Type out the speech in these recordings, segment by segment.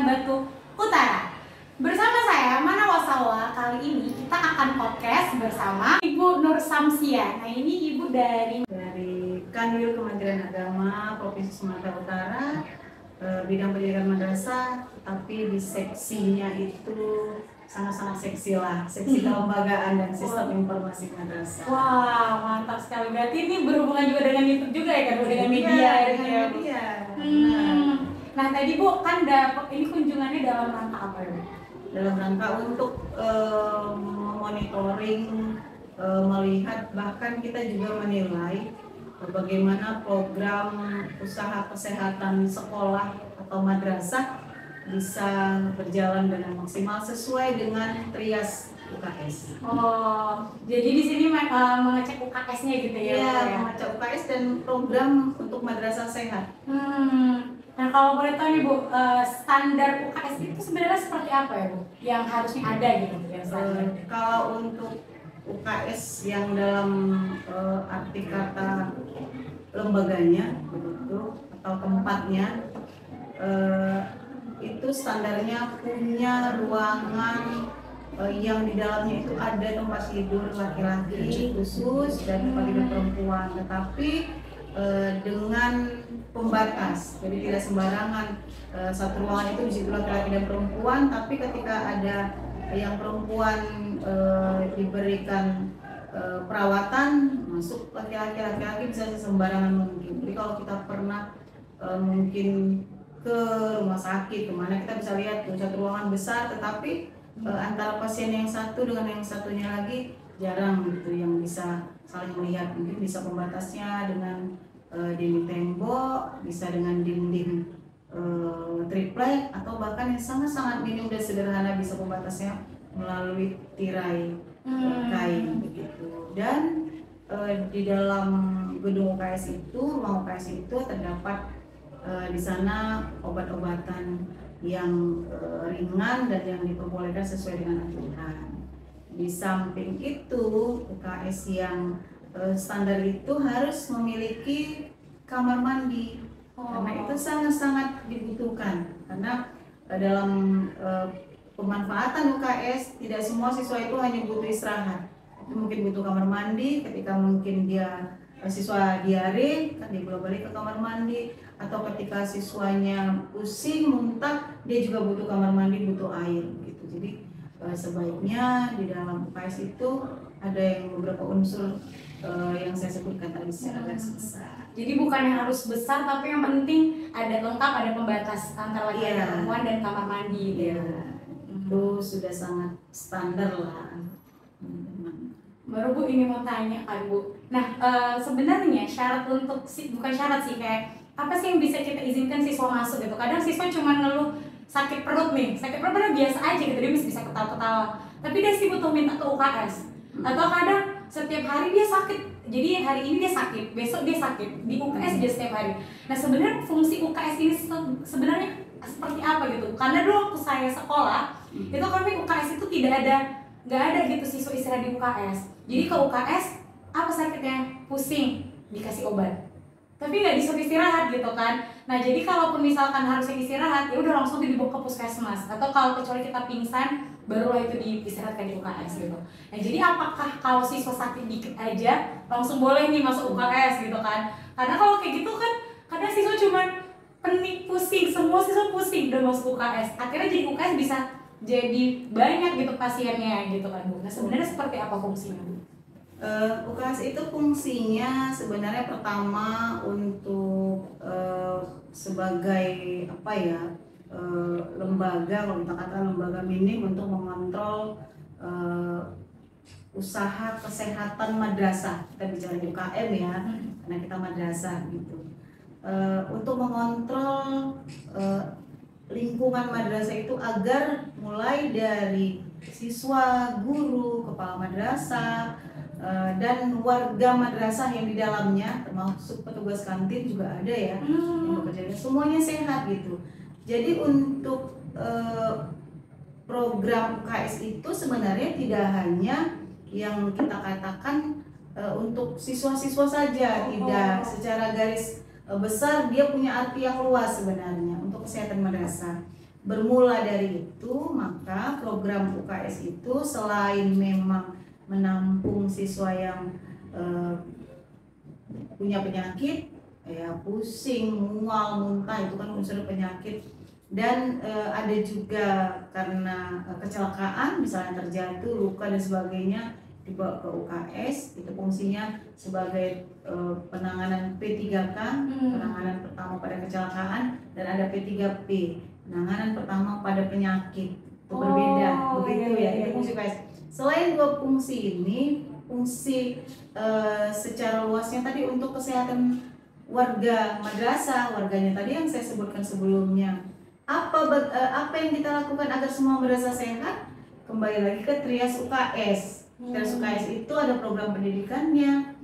Batu Utara. Bersama saya Mana Wasawa, kali ini kita akan podcast bersama Ibu Nur Samsia. Nah, ini Ibu dari Kanwil Kementerian Agama Provinsi Sumatera Utara, bidang pendidikan madrasah, tapi di seksinya itu sangat-sangat seksi lah, seksi kelembagaan dan sistem informasi madrasah. Wah, mantap sekali. Berarti ini berhubungan juga dengan YouTube juga ya kan, dengan media. Dengan media. Nah, tadi Bu kan ini kunjungannya dalam rangka apa ya? Dalam rangka untuk monitoring, melihat, bahkan kita juga menilai bagaimana program usaha kesehatan sekolah atau madrasah bisa berjalan dengan maksimal sesuai dengan trias UKS. Oh, jadi di sini mengecek UKS-nya gitu ya? Iya, mengecek UKS dan program untuk madrasah sehat. Nah, kalau boleh tahu nih Bu, standar UKS itu sebenarnya seperti apa ya Bu? Yang harusnya ada gitu ya standar. Kalau untuk UKS yang dalam arti kata lembaganya begitu atau tempatnya, itu standarnya punya ruangan yang di dalamnya itu ada tempat tidur laki-laki khusus dan tempat tidur perempuan, tetapi dengan pembatas, jadi tidak sembarangan satu ruangan itu di situ laki-laki dan perempuan, tapi ketika ada yang perempuan diberikan perawatan, masuk laki-laki bisa sembarangan mungkin. Jadi kalau kita pernah mungkin ke rumah sakit kemana, kita bisa lihat satu ruangan besar, tetapi antara pasien yang satu dengan yang satunya lagi jarang gitu yang bisa saling melihat. Mungkin bisa pembatasnya dengan dinding tembok, bisa dengan dinding triplek, atau bahkan yang sangat-sangat minim dan sederhana bisa pembatasnya melalui tirai kain begitu. Dan di dalam gedung UKS itu, ruang UKS itu terdapat di sana obat-obatan yang ringan dan yang diperbolehkan sesuai dengan aturan. Di samping itu, UKS yang standar itu harus memiliki kamar mandi, karena itu sangat-sangat dibutuhkan. Karena dalam pemanfaatan UKS tidak semua siswa itu hanya butuh istirahat, tapi mungkin butuh kamar mandi. Ketika mungkin dia siswa diare, kan dia bolak-balik ke kamar mandi, atau ketika siswanya pusing, muntah, dia juga butuh kamar mandi, butuh air gitu. Jadi sebaiknya di dalam UKS itu ada yang beberapa unsur yang saya sebutkan tadi secara garis besar. Jadi bukan yang harus besar, tapi yang penting ada lengkap, ada pembatas antara laki-laki dan perempuan dan kamar mandi gitu. Itu sudah sangat standar lah. Baru Bu ini mau tanya kan Bu. Nah, sebenarnya syarat untuk bukan syarat sih, kayak apa sih yang bisa kita izinkan siswa masuk gitu? Kadang siswa cuma ngeluh sakit perut nih, sakit perut padahal biasa aja gitu, dia bisa ketawa-ketawa, tapi dia sih butuh minta ke UKS. Atau kadang setiap hari dia sakit, jadi hari ini dia sakit, besok dia sakit, di UKS dia setiap hari. Nah, sebenarnya fungsi UKS ini sebenarnya seperti apa gitu? Karena dulu waktu saya sekolah, itu kami UKS itu nggak ada gitu siswa istirahat di UKS. Jadi ke UKS, apa sakitnya? Pusing, dikasih obat, tapi nggak disuruh istirahat gitu kan. Nah, jadi kalaupun misalkan harusnya istirahat, ya udah langsung dibawa ke puskesmas, atau kalau kecuali kita pingsan barulah itu diistirahatkan di UKS gitu. Nah, jadi apakah kalau siswa sakit dikit aja langsung boleh nih masuk UKS gitu kan? Karena kalau kayak gitu kan kadang siswa cuma pening, pusing, semua siswa pusing dan masuk UKS, akhirnya jadi UKS bisa jadi banyak gitu pasiennya gitu kan Bu. Nah, sebenarnya seperti apa fungsinya Bu? UKS itu fungsinya sebenarnya pertama untuk sebagai apa ya, lembaga, kalau kita katakan lembaga minim untuk mengontrol usaha kesehatan madrasah. Kita bicara UKM ya, karena kita madrasah gitu. Untuk mengontrol lingkungan madrasah itu agar mulai dari siswa, guru, kepala madrasah, dan warga madrasah yang di dalamnya, termasuk petugas kantin juga ada ya yang bekerja, semuanya sehat gitu. Jadi untuk program UKS itu sebenarnya tidak hanya yang kita katakan untuk siswa-siswa saja, tidak. Secara garis besar dia punya arti yang luas sebenarnya untuk kesehatan madrasah. bermula dari itu, maka program UKS itu selain memang menampung siswa yang punya penyakit, ya pusing, mual, muntah, itu kan unsur penyakit, dan ada juga karena kecelakaan misalnya terjatuh, luka dan sebagainya, dibawa ke UKS. Itu fungsinya sebagai penanganan P3K, penanganan pertama pada kecelakaan, dan ada P3P, penanganan pertama pada penyakit. Itu berbeda, begitu ya. Itu fungsi UKS. Selain dua fungsi ini, fungsi secara luasnya tadi untuk kesehatan warga madrasah, warganya tadi yang saya sebutkan sebelumnya. Apa yang kita lakukan agar semua madrasah sehat? Kembali lagi ke Trias UKS. Trias UKS itu ada program pendidikannya,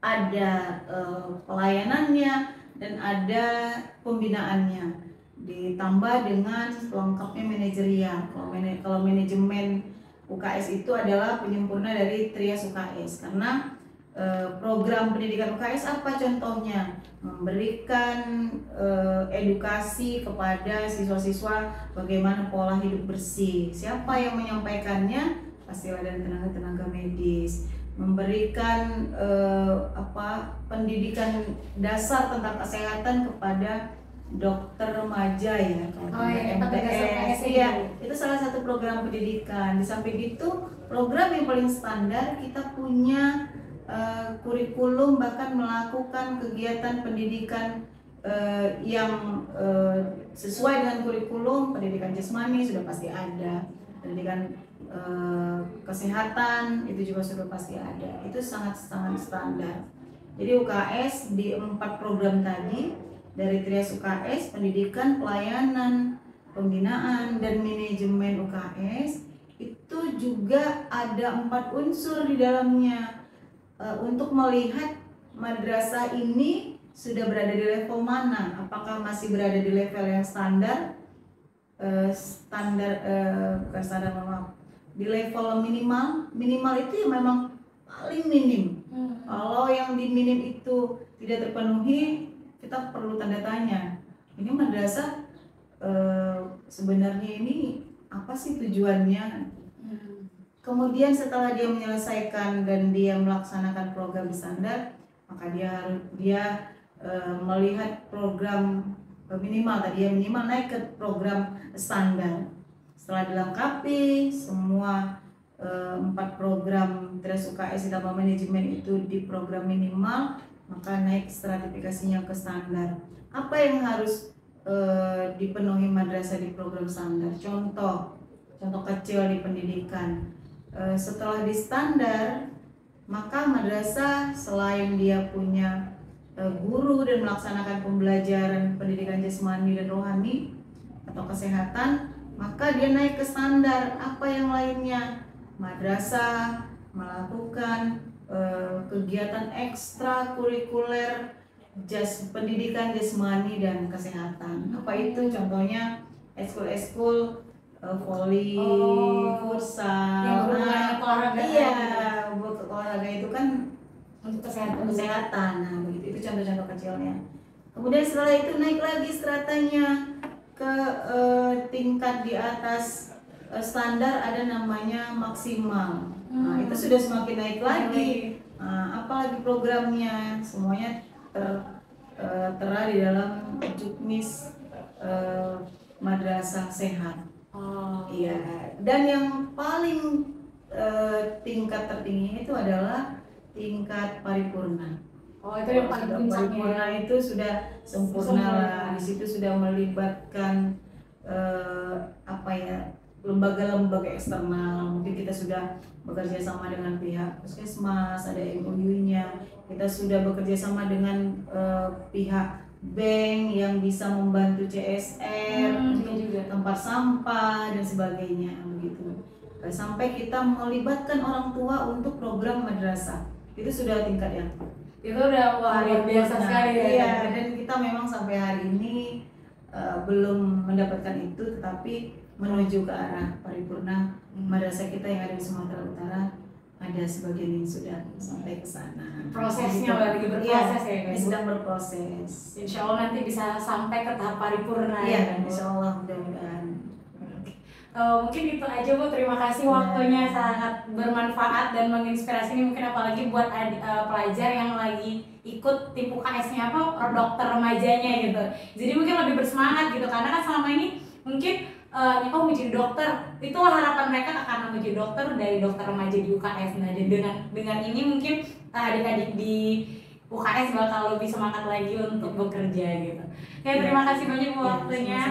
ada pelayanannya, dan ada pembinaannya. Ditambah dengan lengkapnya manajerial. Kalau manajemen UKS itu adalah penyempurna dari Trias UKS, karena program pendidikan UKS apa contohnya? Memberikan edukasi kepada siswa-siswa bagaimana pola hidup bersih. Siapa yang menyampaikannya? Pastilah dari tenaga-tenaga medis. Memberikan pendidikan dasar tentang kesehatan kepada dokter remaja ya, MTS. Iya, itu salah satu program pendidikan. Di samping itu, program yang paling standar kita punya kurikulum, bahkan melakukan kegiatan pendidikan yang sesuai dengan kurikulum. Pendidikan jasmani sudah pasti ada, pendidikan kesehatan itu juga sudah pasti ada. Itu sangat-sangat standar. Jadi UKS di 4 program tadi, dari Trias UKS, pendidikan, pelayanan, pembinaan, dan manajemen UKS, itu juga ada 4 unsur di dalamnya. Untuk melihat madrasah ini sudah berada di level mana, apakah masih berada di level yang standar, di level minimal itu ya memang paling minim. Kalau yang di minim itu tidak terpenuhi, kita perlu tanda tanya, ini madrasah sebenarnya ini apa sih tujuannya? Kemudian setelah dia menyelesaikan dan dia melaksanakan program standar, maka dia melihat program minimal, tadi ya minimal naik ke program standar. Setelah dilengkapi semua 4 program Trias UKS ditambah manajemen itu di program minimal, maka naik stratifikasinya ke standar. Apa yang harus dipenuhi madrasah di program standar? Contoh kecil di pendidikan. Setelah di standar, maka madrasah selain dia punya guru dan melaksanakan pembelajaran pendidikan jasmani dan rohani atau kesehatan, maka dia naik ke standar. Apa yang lainnya? Madrasah melakukan kegiatan ekstrakurikuler pendidikan jasmani dan kesehatan. Apa itu? Contohnya ekskul voli, futsal. Iya, buat olahraga itu kan untuk kesehatan. Nah, begitu, itu contoh-contoh kecilnya. Kemudian setelah itu naik lagi stratanya ke tingkat di atas standar, ada namanya maksimal. Nah, itu sudah semakin naik lagi. Apalagi programnya, semuanya tera di dalam Juknis Madrasah Sehat. Iya. Dan yang paling tingkat tertinggi itu adalah tingkat paripurna. Itu yang paling puncaknya. Paripurna itu sudah sempurna lah. Di situ sudah melibatkan lembaga-lembaga eksternal. Mungkin kita sudah bekerja sama dengan pihak puskesmas, ada MOU-nya. Kita sudah bekerja sama dengan pihak bank yang bisa membantu CSR untuk tempat sampah dan sebagainya, begitu. Sampai kita melibatkan orang tua untuk program madrasah. Itu sudah tingkat yang itu udah luar biasa sekali ya. Iya, dan kita memang sampai hari ini belum mendapatkan itu, tetapi menuju ke arah paripurna. Madrasah kita yang ada di Sumatera Utara ada sebagian yang sudah sampai ke sana. Prosesnya lagi berproses ya Ini guys. sedang berproses. Insya Allah nanti bisa sampai ke tahap paripurna Iya, ya kan, Bu? insya Allah mudah-mudahan. Mungkin itu aja Bu, terima kasih waktunya sangat bermanfaat dan menginspirasi ini mungkin apalagi buat pelajar yang lagi ikut tim UKS-nya dokter remajanya gitu. Jadi mungkin lebih bersemangat gitu karena kan selama ini mungkin mau jadi dokter itu harapan mereka karena mau jadi dokter dari dokter remaja di UKS. Nah dengan ini mungkin adik-adik di UKS bakal lebih semangat lagi untuk bekerja gitu. Ya terima kasih banyak Bu waktunya.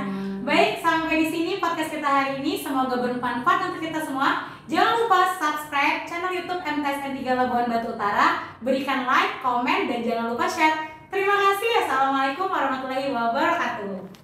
Baik, sampai di sini podcast kita hari ini. Semoga bermanfaat untuk kita semua. Jangan lupa subscribe channel YouTube MTSN 3 Labuan Batu Utara. Berikan like, komen, dan jangan lupa share. Terima kasih. Assalamualaikum warahmatullahi wabarakatuh.